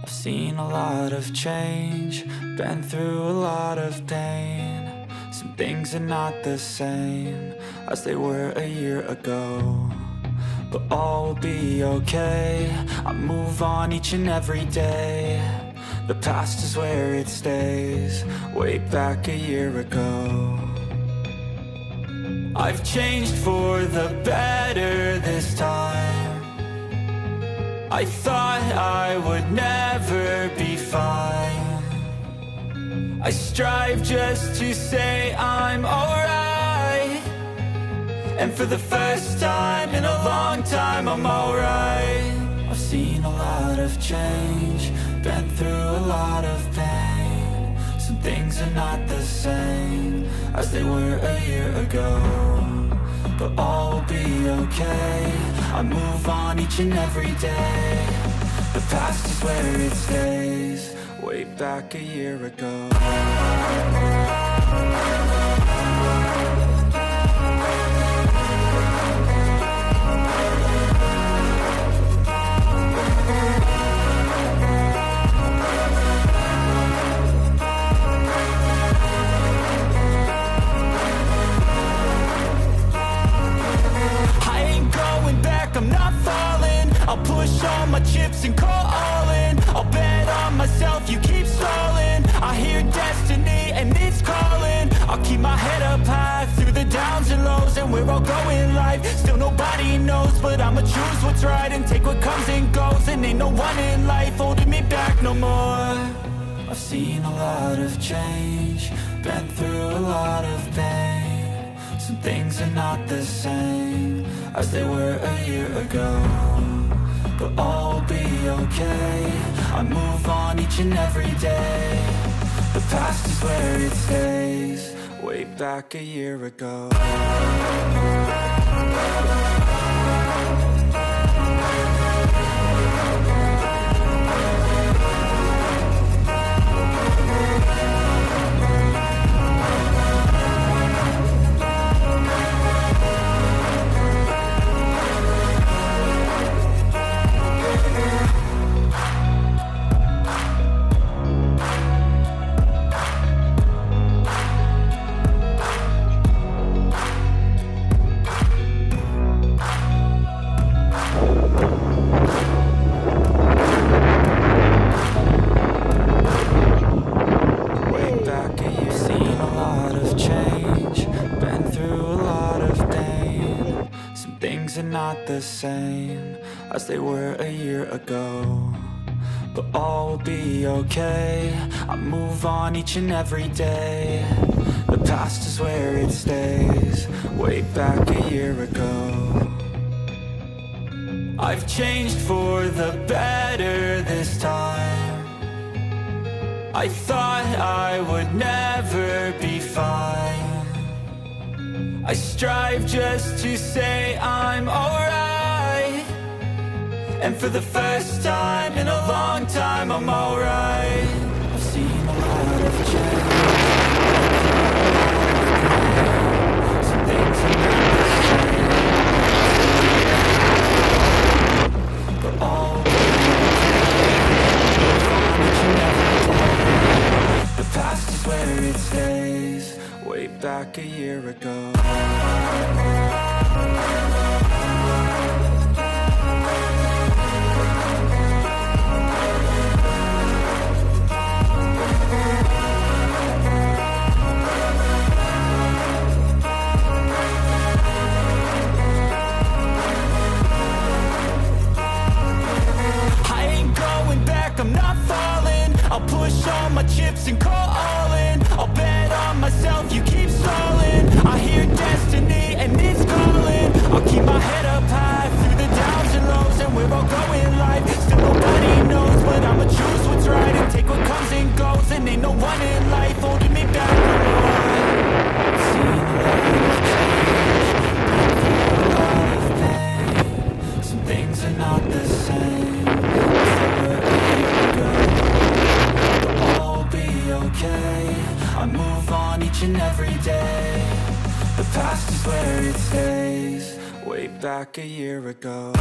I've seen a lot of change, been through a lot of pain. Some things are not the same as they were a year ago, but all will be okay. I move on each and every day. The past is where it stays, way back a year ago. I've changed for the better this time. I thought I would never be fine. I strive just to say I'm alright, and for the first time in a long time I'm alright. I've seen a lot of change, been through a lot of pain. Some things are not the same as they were a year ago, but all will be okay. I move on each and every day. The past is where it stays, way back a year ago. I'm not falling, I'll push all my chips and call all in. I'll bet on myself, you keep stalling. I hear destiny and it's calling. I'll keep my head up high through the downs and lows, and we're all going life. Still nobody knows, but I'ma choose what's right and take what comes and goes. And ain't no one in life holding me back no more. I've seen a lot of change, been through a lot of pain. Some things are not the same as they were a year ago, but all will be okay. I move on each and every day. The past is where it stays, way back a year ago. Not the same as they were a year ago, but all will be okay. I move on each and every day. The past is where it stays, way back a year ago. I've changed for the better this time. I thought I would never be fine. I strive just to say I'm alright, and for the first time in a long time I'm alright. I've seen a lot of change, some things are not the same, but all will be okay. The past is where it stays, way back a year ago. I'm not falling, I'll push all my chips and call all in. I'll bet on myself, you keep stalling. I hear destiny and it's calling. I'll keep my head up high through the downs and lows, and we're all going life. Still nobody knows, but I'ma choose what's right and take what comes and goes. And ain't no one in life holding me back no more. I've seen a lot of pain. Some things are not the same. Okay, I move on each and every day. The past is where it stays, way back a year ago.